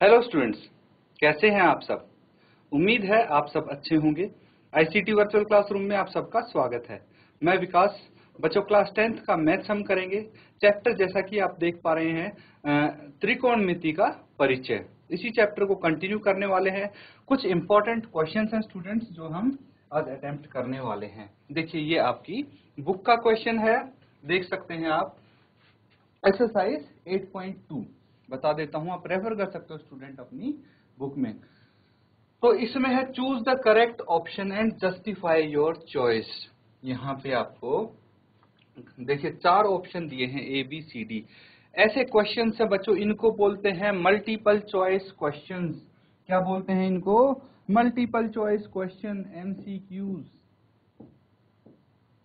Hello students, कैसे हैं आप सब। उम्मीद है आप सब अच्छे होंगे। आईसीटी वर्चुअल क्लासरूम में आप सबका स्वागत है। मैं विकास। बच्चों, क्लास 10th का मैथ्स हम करेंगे। चैप्टर जैसा कि आप देख पा रहे हैं, त्रिकोणमिति का परिचय। इसी चैप्टर को कंटिन्यू करने वाले हैं। कुछ इंपॉर्टेंट क्वेश्चंस हैं स्टूडेंट्स जो हम आज अटेम्प्ट करने वाले हैं। देखिए, ये आपकी बुक का क्वेश्चन है, देख सकते हैं आप। एक्सरसाइज 8.2 बता देता हूं, आप रेफर कर सकते हो स्टूडेंट अपनी बुक में। तो इसमें है choose the correct option and justify your choice. यहाँ पे आपको देखिए 4 ऑप्शन दिए हैं, ए बी सी डी। ऐसे क्वेश्चन है बच्चों, इनको बोलते हैं मल्टीपल चॉइस क्वेश्चंस। क्या बोलते हैं इनको? Multiple choice question, MCQs.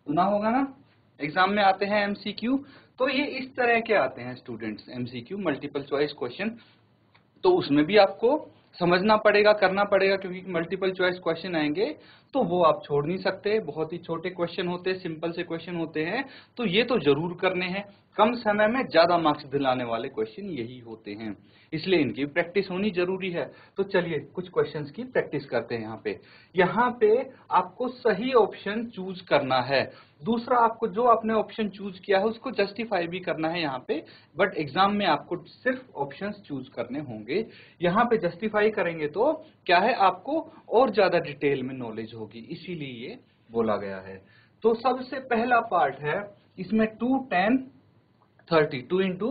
सुना होगा ना, एग्जाम में आते हैं एमसीक्यू। तो ये इस तरह के आते हैं students, MCQ multiple choice question. तो उसमें भी आपको समझना पड़ेगा, करना पड़ेगा, क्योंकि मल्टीपल चॉइस क्वेश्चन आएंगे तो वो आप छोड़ नहीं सकते। बहुत ही छोटे क्वेश्चन होते हैं, सिंपल से क्वेश्चन होते हैं, तो ये तो जरूर करने हैं। कम समय में ज्यादा मार्क्स दिलाने वाले क्वेश्चन यही होते हैं, इसलिए इनकी प्रैक्टिस होनी जरूरी है। तो चलिए कुछ क्वेश्चंस की प्रैक्टिस करते हैं। यहाँ पे आपको सही ऑप्शन चूज करना है। दूसरा, आपको जो आपने ऑप्शन चूज किया है उसको जस्टिफाई भी करना है यहाँ पे। बट एग्जाम में आपको सिर्फ ऑप्शंस चूज करने होंगे। यहाँ पे जस्टिफाई करेंगे तो क्या है, आपको और ज्यादा डिटेल में नॉलेज होगी, इसीलिए ये बोला गया है। तो सबसे पहला पार्ट है इसमें 2 10 30, 2 इंटू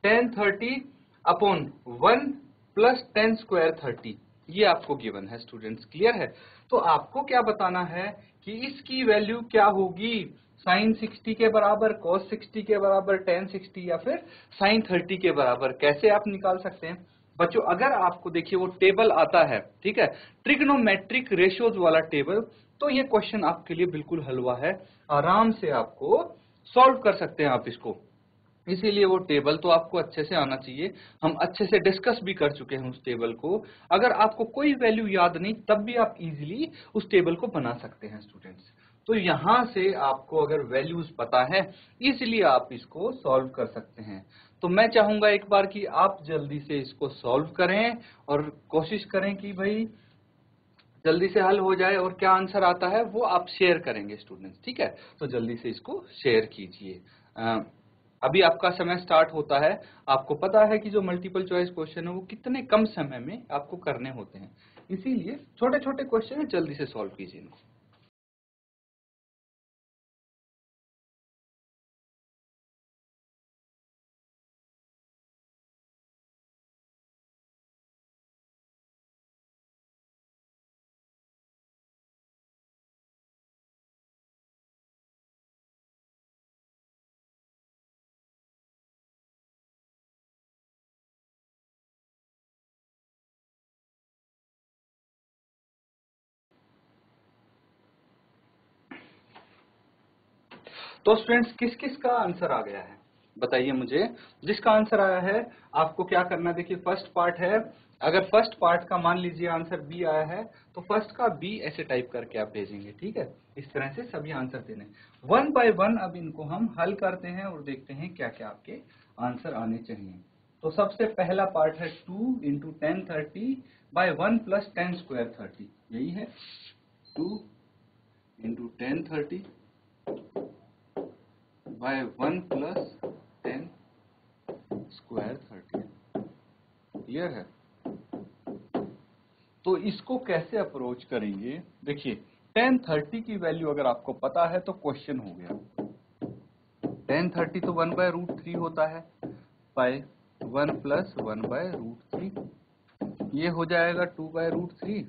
10 30 अपॉन 1 प्लस 10 स्क्वायर 30, ये आपको गिवन है स्टूडेंट्स। क्लियर है? तो आपको क्या बताना है कि इसकी वैल्यू क्या होगी, साइन 60 के बराबर, कॉस 60 के बराबर, टेन 60 या फिर साइन 30 के बराबर। कैसे आप निकाल सकते हैं बच्चों? अगर आपको देखिए वो टेबल आता है, ठीक है, ट्रिग्नोमेट्रिक रेशियोज वाला टेबल, तो ये क्वेश्चन आपके लिए बिल्कुल हलवा है। आराम से आपको सॉल्व कर सकते हैं आप इसको। इसीलिए वो टेबल तो आपको अच्छे से आना चाहिए। हम अच्छे से डिस्कस भी कर चुके हैं उस टेबल को। अगर आपको कोई वैल्यू याद नहीं तब भी आप इजीली उस टेबल को बना सकते हैं स्टूडेंट्स। तो यहां से आपको अगर वैल्यूज पता है, इजीली आप इसको सॉल्व कर सकते हैं। तो मैं चाहूंगा एक बार कि आप जल्दी से इसको सॉल्व करें और कोशिश करें कि भाई जल्दी से हल हो जाए, और क्या आंसर आता है वो आप शेयर करेंगे स्टूडेंट्स, ठीक है। तो जल्दी से इसको शेयर कीजिए। अभी आपका समय स्टार्ट होता है। आपको पता है कि जो मल्टीपल चॉइस क्वेश्चन है वो कितने कम समय में आपको करने होते हैं, इसीलिए छोटे छोटे क्वेश्चन है, जल्दी से सॉल्व कीजिए इनको। तो स्टूडेंट्स, किस किस का आंसर आ गया है बताइए मुझे। जिसका आंसर आया है आपको क्या करना है, देखिए फर्स्ट पार्ट है। अगर फर्स्ट पार्ट का मान लीजिए आंसर बी आया है, तो फर्स्ट का बी ऐसे टाइप करके आप भेजेंगे, ठीक है। इस तरह से सभी आंसर देने, वन बाय वन अब इनको हम हल करते हैं और देखते हैं क्या क्या आपके आंसर आने चाहिए। तो सबसे पहला पार्ट है 2 इंटू 10 30 बाय 1 प्लस 10 स्क्वायर 30, यही है 2 into 10 30 by 1 plus 10 square 30। Clear है? तो इसको कैसे अप्रोच करेंगे? देखिए 10 30 की वैल्यू अगर आपको पता है तो क्वेश्चन हो गया। 10 30 तो 1 बाय रूट 3 होता है, बाय 1 प्लस 1 बाय रूट 3, ये हो जाएगा 2 बाय रूट 3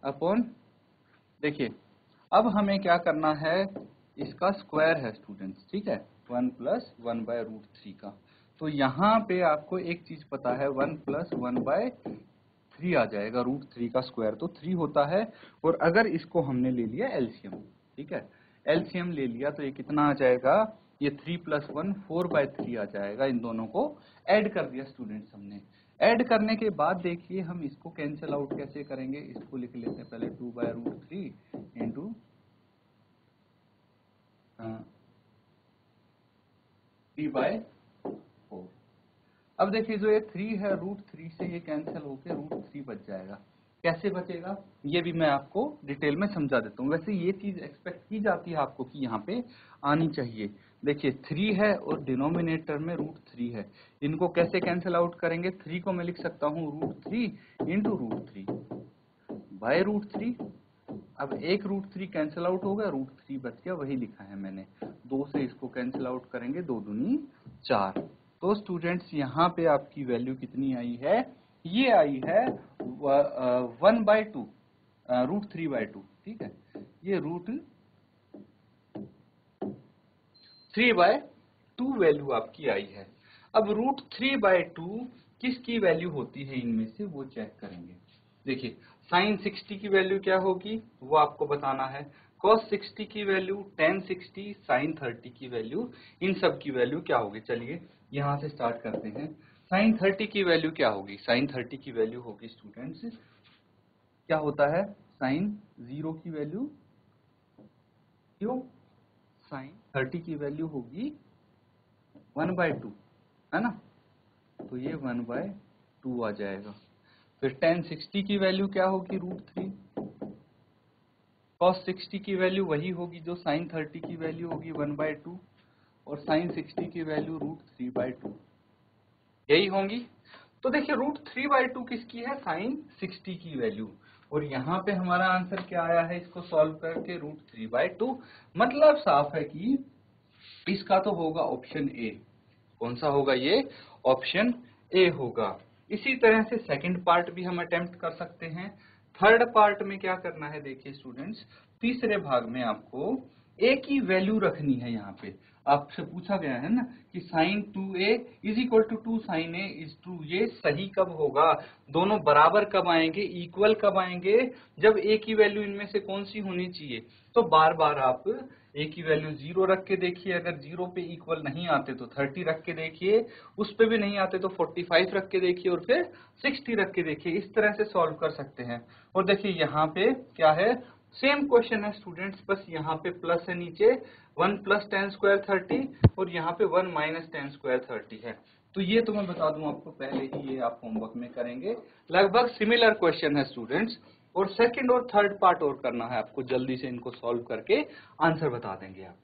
अपॉन, देखिए अब हमें क्या करना है, इसका स्क्वायर है स्टूडेंट्स, ठीक है, 1 प्लस 1 बाय रूट 3 का। तो यहाँ पे आपको एक चीज पता है, 1 प्लस 1 बाय 3 आ जाएगा, रूट 3 का स्क्वायर तो 3 होता है। और अगर इसको हमने ले लिया एलसीएम, ठीक है, एलसीएम ले लिया तो ये कितना आ जाएगा, ये 3 प्लस 1 4 बाय 3 आ जाएगा। इन दोनों को ऐड कर दिया स्टूडेंट्स हमने। ऐड करने के बाद देखिए हम इसको कैंसिल आउट कैसे करेंगे, इसको लिख लेते हैं पहले 2 बाय रूट 3 इंटू 3 बाय 4। अब देखिए जो ये 3 है √3 से ये कैंसिल होके √3 बच जाएगा। कैसे बचेगा ये भी मैं आपको डिटेल में समझा देता हूँ। वैसे ये चीज एक्सपेक्ट की जाती है आपको कि यहाँ पे आनी चाहिए। देखिए 3 है और डिनोमिनेटर में √3 है, इनको कैसे कैंसिल आउट करेंगे? 3 को मैं लिख सकता हूँ √3 इंटू √3 बाय √3। अब एक √3 कैंसिल आउट हो गया, √3 बच गया, वही लिखा है मैंने। 2 से इसको कैंसिल आउट करेंगे, 2 दूनी 4। तो स्टूडेंट्स यहाँ पे आपकी वैल्यू कितनी आई है? ये आई है 1/2 √3/2। ठीक है, ये √3/2 वैल्यू आपकी आई है। अब √3/2 किसकी वैल्यू होती है इनमें से वो चेक करेंगे। देखिए sin 60 की वैल्यू क्या होगी वो आपको बताना है, cos 60 की वैल्यू, tan 60, sin 30 की वैल्यू, इन सब की वैल्यू क्या होगी? चलिए यहां से स्टार्ट करते हैं। sin 30 की वैल्यू क्या होगी? sin 30 की वैल्यू होगी स्टूडेंट्स, क्या होता है sin 0 की वैल्यू, क्यों? sin 30 की वैल्यू होगी 1/2, है ना? तो ये 1/2 आ जाएगा। फिर tan 60 की वैल्यू क्या होगी? √3। cos 60 की वैल्यू वही होगी जो sin 30 की वैल्यू होगी 1/2, और sin 60 की वैल्यू √3/2 यही होंगी। तो देखिए √3/2 किसकी है? sin 60 की वैल्यू। और यहाँ पे हमारा आंसर क्या आया है इसको सॉल्व करके? √3/2। मतलब साफ है कि इसका तो होगा ऑप्शन ए। कौन सा होगा ये? ऑप्शन ए होगा। इसी तरह से सेकंड पार्ट भी हम अटेम्प्ट कर सकते हैं। थर्ड पार्ट में क्या करना है देखिए स्टूडेंट्स, तीसरे भाग में आपको ए की वैल्यू रखनी है। यहाँ पे आपसे पूछा गया है ना कि sin 2a is equal to 2 sin a is to, ये सही कब होगा? दोनों बराबर कब आएंगे, इक्वल कब आएंगे? जब a की वैल्यू इनमें से कौन सी होनी चाहिए? तो बार बार आप a की वैल्यू 0 रख के देखिए, अगर 0 पे इक्वल नहीं आते तो 30 रख के देखिए, उस पे भी नहीं आते तो 45 रख के देखिए, और फिर 60 रख के देखिए। इस तरह से सॉल्व कर सकते हैं। और देखिए यहाँ पे क्या है, सेम क्वेश्चन है स्टूडेंट्स, बस यहाँ पे प्लस है नीचे 1 + tan² 30, और यहाँ पे 1 - tan² 30 है। तो ये तो मैं बता दूं आपको पहले ही, ये आप होमवर्क में करेंगे। लगभग सिमिलर क्वेश्चन है स्टूडेंट्स, और सेकंड और थर्ड पार्ट और करना है आपको, जल्दी से इनको सॉल्व करके आंसर बता देंगे आप।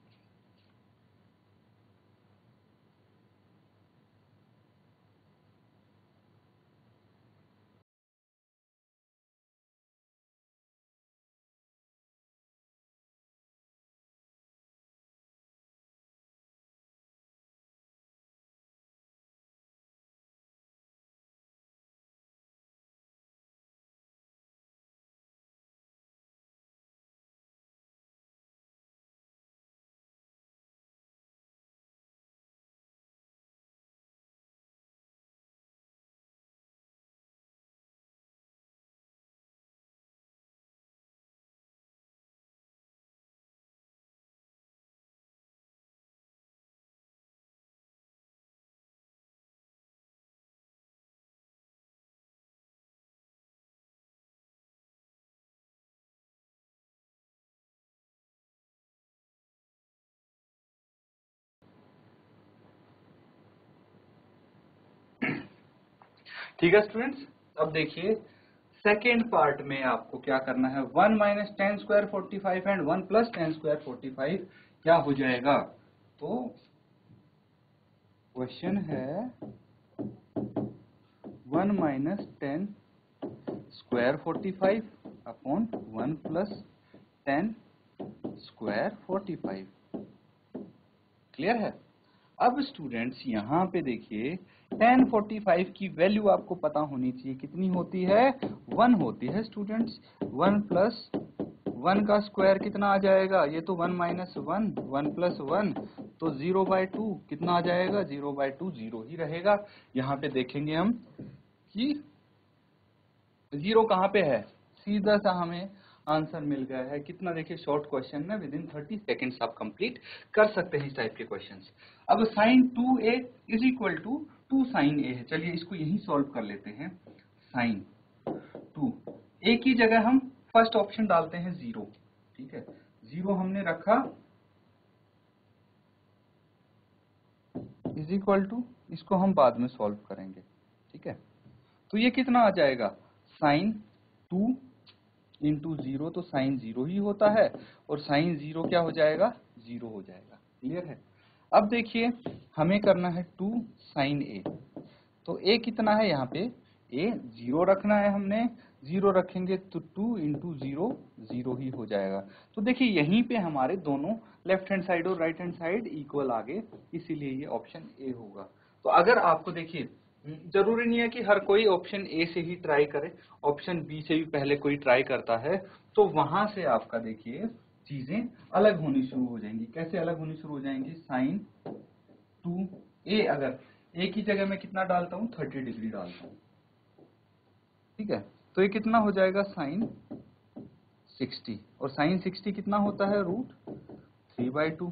ठीक है स्टूडेंट्स, अब देखिए सेकेंड पार्ट में आपको क्या करना है, 1 - tan² 45 एंड 1 + tan² 45 क्या हो जाएगा? तो क्वेश्चन है 1 - tan² 45 अपॉन 1 + tan² 45। क्लियर है? अब स्टूडेंट्स यहाँ पे देखिए tan 45 की वैल्यू आपको पता होनी चाहिए, कितनी होती है? 1 होती है स्टूडेंट्स। 1 + 1 का स्क्वायर कितना आ जाएगा? ये तो 1 - 1, 1 + 1 तो 0/2 कितना आ जाएगा? 0/2 0 ही रहेगा। यहाँ पे देखेंगे हम कि 0 कहाँ पे है, सीधा सा हमें आंसर मिल गया है। कितना देखिए शॉर्ट क्वेश्चन में विदिन 30 सेकेंड्स आप कंप्लीट कर सकते हैं इस टाइप के क्वेश्चंस। अब sin 2a is equal to 2 sin a है। चलिए इसको यही सॉल्व कर लेते हैं। sin 2 a की जगह हम फर्स्ट ऑप्शन डालते हैं 0। ठीक है, 0 हमने रखा इज इक्वल टू इसको हम बाद में सॉल्व करेंगे, ठीक है। तो ये कितना आ जाएगा, साइन 2 इंटू 0, तो साइन 0 ही होता है, और साइन 0 क्या हो जाएगा, 0 हो जाएगा। क्लियर है। अब देखिए हमें करना है 2 साइन ए, तो ए कितना है यहाँ पे, ए 0 रखना है हमने, 0 रखेंगे तो 2 इंटू 0 0 ही हो जाएगा। तो देखिए यहीं पे हमारे दोनों लेफ्ट हैंड साइड और राइट हैंड साइड इक्वल आ गए, इसीलिए ये ऑप्शन ए होगा। तो अगर आपको देखिए जरूरी नहीं है कि हर कोई ऑप्शन ए से ही ट्राई करे, ऑप्शन बी से भी पहले कोई ट्राई करता है तो वहां से आपका देखिए चीजें अलग होनी शुरू हो जाएंगी। कैसे अलग होनी शुरू हो जाएंगी, साइन 2 ए, अगर ए की जगह मैं कितना डालता हूं, 30 डिग्री डालता हूं, ठीक है। तो ये कितना हो जाएगा, साइन 60, और साइन 60 कितना होता है, √3/2।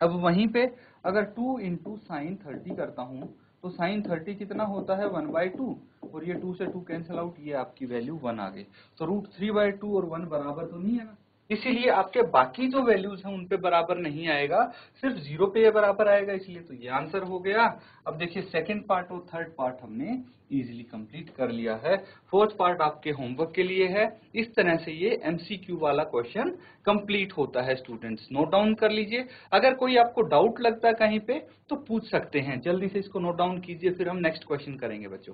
अब वहीं पे अगर 2 इंटू साइन 30 करता हूं तो साइन 30 कितना होता है, 1/2, और ये 2 से 2 कैंसिल आउट, ये आपकी वैल्यू 1 आ गई। तो √3/2 और 1 बराबर तो नहीं है ना, इसीलिए आपके बाकी जो वैल्यूज हैं उन पे बराबर नहीं आएगा, सिर्फ 0 पे ये बराबर आएगा, इसलिए तो ये आंसर हो गया। अब देखिए सेकंड पार्ट और थर्ड पार्ट हमने इजीली कंप्लीट कर लिया है, फोर्थ पार्ट आपके होमवर्क के लिए है। इस तरह से ये एमसीक्यू वाला क्वेश्चन कंप्लीट होता है। स्टूडेंट्स नोट डाउन कर लीजिए, अगर कोई आपको डाउट लगता है कहीं पे तो पूछ सकते हैं, जल्दी से इसको नोट डाउन कीजिए, फिर हम नेक्स्ट क्वेश्चन करेंगे बच्चों।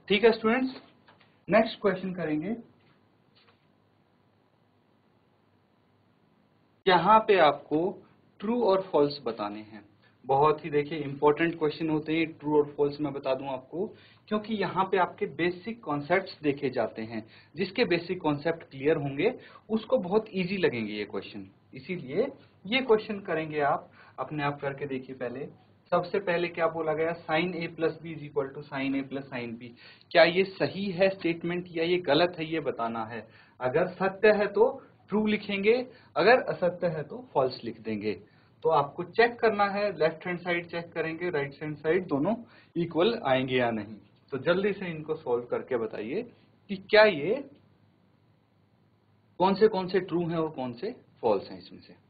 ठीक है स्टूडेंट्स, नेक्स्ट क्वेश्चन करेंगे। यहाँ पे आपको ट्रू और फॉल्स बताने हैं। बहुत ही देखिए इंपॉर्टेंट क्वेश्चन होते हैं ट्रू और फॉल्स, मैं बता दूं आपको, क्योंकि यहाँ पे आपके बेसिक कॉन्सेप्ट्स देखे जाते हैं। जिसके बेसिक कॉन्सेप्ट क्लियर होंगे उसको बहुत इजी लगेंगे ये क्वेश्चन, इसीलिए ये क्वेश्चन करेंगे आप अपने आप करके देखिए। पहले सबसे पहले क्या बोला गया, sine A plus B is equal to sine A plus sine B. क्या ये सही है स्टेटमेंट या ये गलत है, ये बताना है। अगर सत्य है तो ट्रू लिखेंगे, अगर असत्य है तो फॉल्स लिख देंगे। तो आपको चेक करना है, लेफ्ट हैंड साइड चेक करेंगे, राइट हैंड साइड, दोनों इक्वल आएंगे या नहीं। तो जल्दी से इनको सॉल्व करके बताइए कि क्या ये कौन से ट्रू हैं और कौन से फॉल्स हैं इसमें से।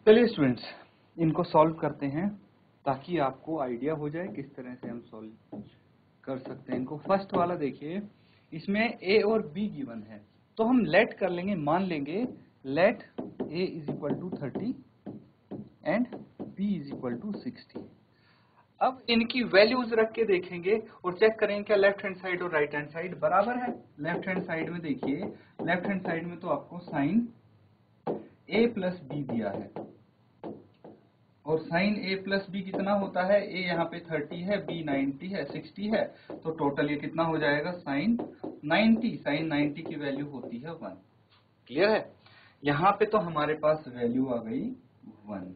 चलिए स्टूडेंट्स इनको सॉल्व करते हैं ताकि आपको आइडिया हो जाए किस तरह से हम सॉल्व कर सकते हैं इनको। फर्स्ट वाला देखिए, इसमें ए और बी गिवन है, तो हम लेट कर लेंगे, मान लेंगे let A is equal to 30 and B is equal to 60। अब इनकी वैल्यूज रख के देखेंगे और चेक करेंगे क्या लेफ्ट हैंड साइड और राइट हैंड साइड बराबर है। लेफ्ट हैंड साइड में देखिए, लेफ्ट हैंड साइड में तो आपको साइन ए प्लस बी दिया है, और साइन ए प्लस बी कितना होता है, ए यहाँ पे 30 है, बी 90 है, 60 है, तो टोटल ये कितना हो जाएगा, साइन 90, साइन 90 की वैल्यू होती है 1। क्लियर है? यहाँ पे तो हमारे पास वैल्यू आ गई 1।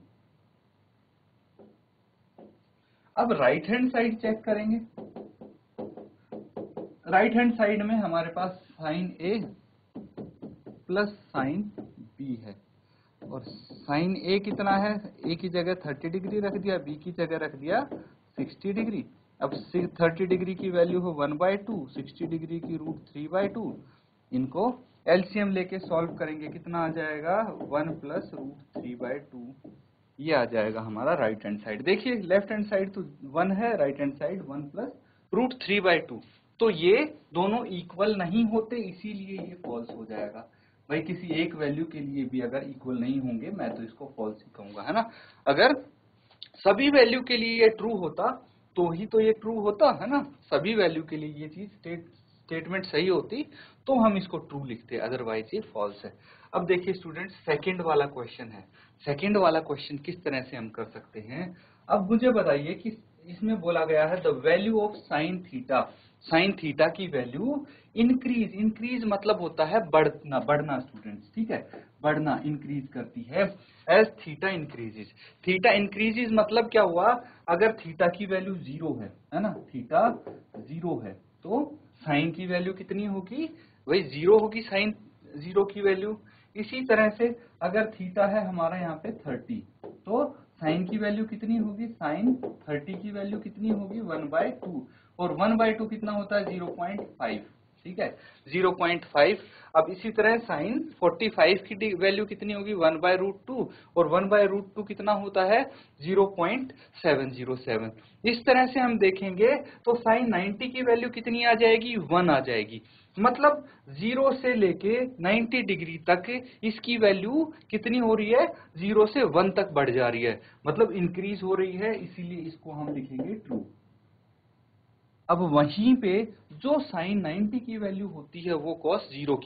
अब राइट हैंड साइड चेक करेंगे। राइट हैंड साइड में हमारे पास sign A plus sine B है, और साइन ए कितना है, ए की जगह 30 डिग्री रख दिया, बी की जगह रख दिया 60 डिग्री। अब 30 डिग्री की वैल्यू हो 1/2, 60 डिग्री की √3/2। इनको एलसीएम लेके सॉल्व करेंगे, कितना आ जाएगा 1 प्लस √3/2। ये आ जाएगा हमारा राइट हैंड साइड। देखिए लेफ्ट हैंड साइड तो 1 है, राइट हैंड साइड 1 प्लस √3/2। तो ये दोनों इक्वल नहीं होते, इसीलिए ये फॉल्स हो जाएगा। भाई किसी एक वैल्यू के लिए भी अगर इक्वल नहीं होंगे, मैं तो इसको फॉल्स ही कहूंगा, है ना। अगर सभी वैल्यू के लिए ये ट्रू होता तो ही तो ये ट्रू होता, है ना। सभी वैल्यू के लिए ये चीज स्टेटमेंट सही होती तो हम इसको ट्रू लिखते, अदरवाइज ये फॉल्स है। अब देखिए स्टूडेंट्स, सेकंड वाला क्वेश्चन है। सेकंड वाला क्वेश्चन किस तरह से हम कर सकते हैं। अब मुझे बताइए कि इसमें बोला गया है the value of sine theta. Sine theta की वैल्यू इंक्रीज, इंक्रीज मतलब होता है बढ़ना, बढ़ना स्टूडेंट्स, ठीक है, बढ़ना, इंक्रीज करती है as theta increases. Theta increases मतलब क्या हुआ, अगर थीटा की वैल्यू 0 है ना, थीटा 0 है तो साइन की वैल्यू कितनी होगी, वही 0 होगी साइन 0 की वैल्यू। इसी तरह से अगर थीटा है हमारा यहाँ पे 30, तो साइन की वैल्यू कितनी होगी, साइन 30 की वैल्यू कितनी होगी 1/2, और 1/2 कितना होता है 0.5, ठीक है 0.5। अब इसी तरह साइन 45 की वैल्यू कितनी होगी 1/√2, और 1/√2 कितना होता है 0.707। इस तरह से हम देखेंगे तो साइन 90 की वैल्यू कितनी आ जाएगी 1 आ जाएगी। मतलब 0 से लेके 90 डिग्री तक इसकी वैल्यू कितनी हो रही है, 0 से 1 तक बढ़ जा रही है, मतलब इंक्रीज हो रही है, इसीलिए इसको हम लिखेंगे ट्रू। अब वहीं पे जो साइन 90 की वैल्यू होती है वो cos 0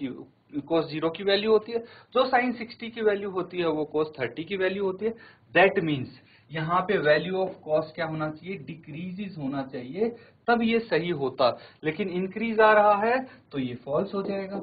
की वैल्यू होती है, जो साइन 60 की वैल्यू होती है वो cos 30 की वैल्यू होती है। दैट मीन्स यहाँ पे वैल्यू ऑफ cos क्या होना चाहिए, डिक्रीजेस होना चाहिए, तब ये सही होता। लेकिन इंक्रीज आ रहा है तो ये फॉल्स हो जाएगा,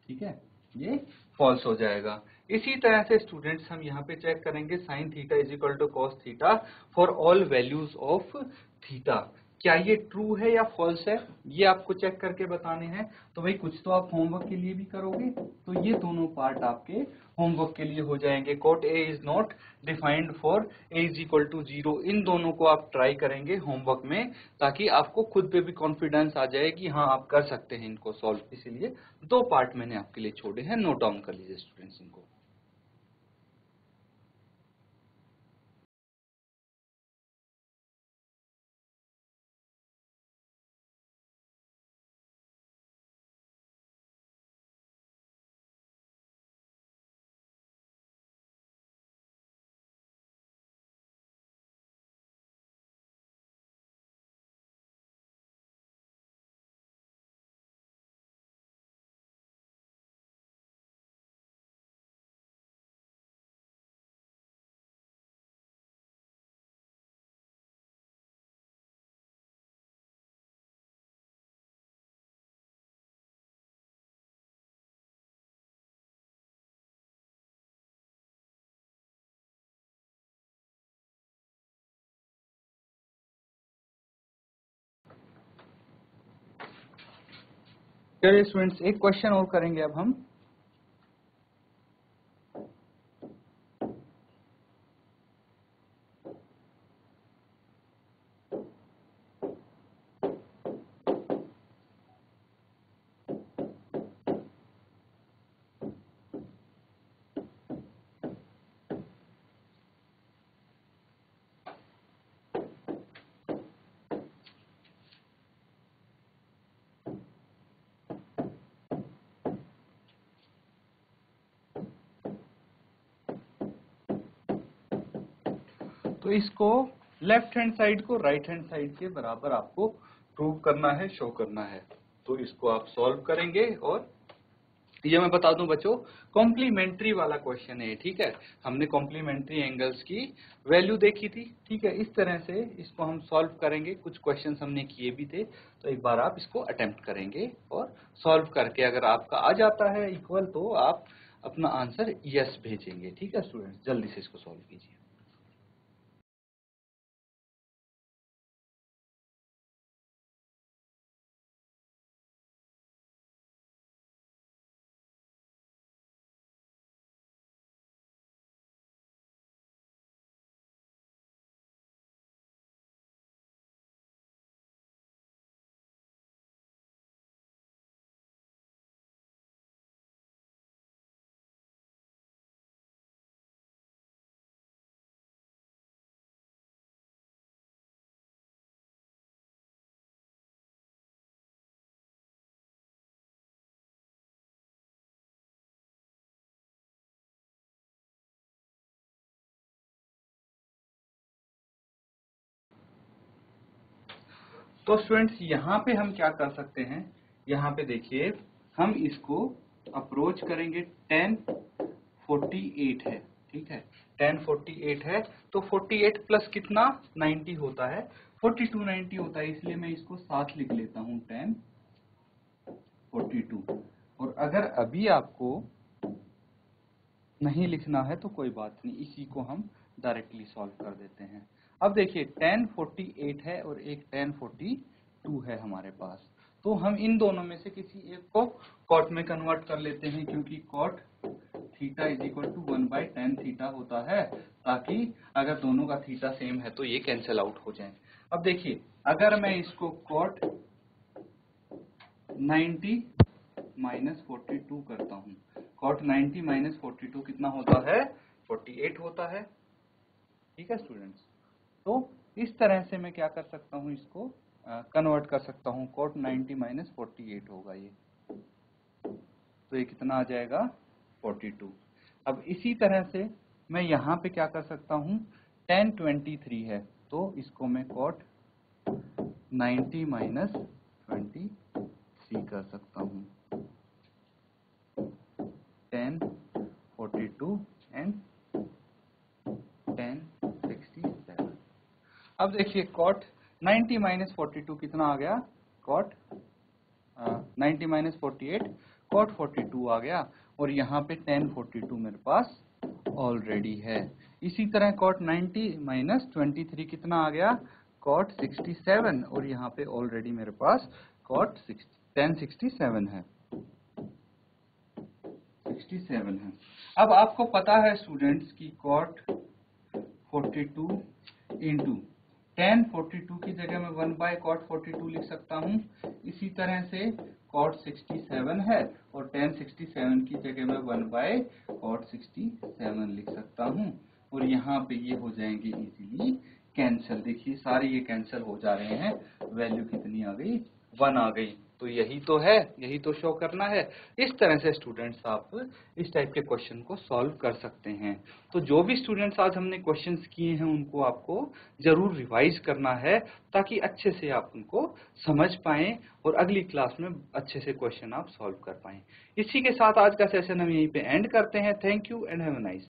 ठीक है, ये फॉल्स हो जाएगा। इसी तरह से स्टूडेंट्स हम यहाँ पे चेक करेंगे sine theta is equal to cos theta for all values of theta. क्या ये ट्रू है या फॉल्स है, ये आपको चेक करके बताने हैं। तो भाई कुछ तो आप होमवर्क के लिए भी करोगे, तो ये दोनों पार्ट आपके होमवर्क के लिए हो जाएंगे। Cot A is not defined for A is equal to 0, इन दोनों को आप ट्राई करेंगे होमवर्क में, ताकि आपको खुद पे भी कॉन्फिडेंस आ जाए कि हाँ आप कर सकते हैं इनको सॉल्व। इसीलिए 2 पार्ट मैंने आपके लिए छोड़े हैं, नोट डाउन कर लीजिए स्टूडेंट्स इनको। चलिए स्टूडेंट्स एक क्वेश्चन और करेंगे अब हम। तो इसको लेफ्ट हैंड साइड को राइट हैंड साइड के बराबर आपको प्रूव करना है, शो करना है। तो इसको आप सॉल्व करेंगे और ये मैं बता दूं बच्चों, कॉम्प्लीमेंट्री वाला क्वेश्चन है, ठीक है। हमने कॉम्प्लीमेंट्री एंगल्स की वैल्यू देखी थी, ठीक है। इस तरह से इसको हम सॉल्व करेंगे, कुछ क्वेश्चंस हमने किए भी थे, तो एक बार आप इसको अटेम्प्ट करेंगे और सॉल्व करके अगर आपका आ जाता है इक्वल, तो आप अपना आंसर यस भेजेंगे, ठीक है स्टूडेंट्स। जल्दी से इसको सॉल्व कीजिए। तो स्टूडेंट्स यहाँ पे हम क्या कर सकते हैं, यहाँ पे देखिए हम इसको अप्रोच करेंगे। 1048 है, ठीक है। 1048 है, तो 48 प्लस कितना 90 होता है, 42 90 होता है, इसलिए मैं इसको साथ लिख लेता हूँ 1042। और अगर अभी आपको नहीं लिखना है तो कोई बात नहीं, इसी को हम डायरेक्टली सॉल्व कर देते हैं। अब देखिए 1048 है और एक 1042 है हमारे पास, तो हम इन दोनों में से किसी एक को कॉट में कन्वर्ट कर लेते हैं, क्योंकि cot theta is equal to 1/10 theta होता है, ताकि अगर दोनों का थीटा सेम है तो ये कैंसिल आउट हो जाए। अब देखिए अगर मैं इसको कॉट 90 माइनस 42 करता हूँ, कॉट 90 माइनस 42 कितना होता है, 48 होता है, ठीक है स्टूडेंट्स। तो इस तरह से मैं क्या कर सकता हूँ, इसको कन्वर्ट कर सकता हूँ। कॉट 90 माइनस 48 होगा ये, तो ये कितना आ जाएगा 42। अब इसी तरह से मैं यहाँ पे क्या कर सकता हूँ, 1023 है, तो इसको मैं कॉट 90 माइनस 23 कर सकता हूँ। 1042 एंड 1067। अब देखिए कॉट 90 माइनस 42 कितना आ गया, कॉट 90 माइनस 48 कॉट 42 आ गया, और यहाँ पे 1042 मेरे पास ऑलरेडी है। इसी तरह कॉट 90 माइनस 23 कितना आ गया, कॉट 67, और यहाँ पे ऑलरेडी मेरे पास कॉट 1067 है, 67 है। अब आपको पता है स्टूडेंट्स की कॉट 42 इंटू 1042 की जगह मैं 1/cot 42 लिख सकता हूँ। इसी तरह से cot 67 है और 1067 की जगह मैं 1/cot 67 लिख सकता हूँ, और यहाँ पे ये हो जाएंगे इजीली कैंसिल। देखिए सारे ये कैंसिल हो जा रहे हैं, वैल्यू कितनी आ गई, 1 आ गई। तो यही तो है, यही तो शो करना है। इस तरह से स्टूडेंट्स आप इस टाइप के क्वेश्चन को सॉल्व कर सकते हैं। तो जो भी स्टूडेंट्स आज हमने क्वेश्चंस किए हैं उनको आपको जरूर रिवाइज करना है, ताकि अच्छे से आप उनको समझ पाएं और अगली क्लास में अच्छे से क्वेश्चन आप सॉल्व कर पाएं। इसी के साथ आज का सेशन हम यहीं पे एंड करते हैं। Thank you and have a nice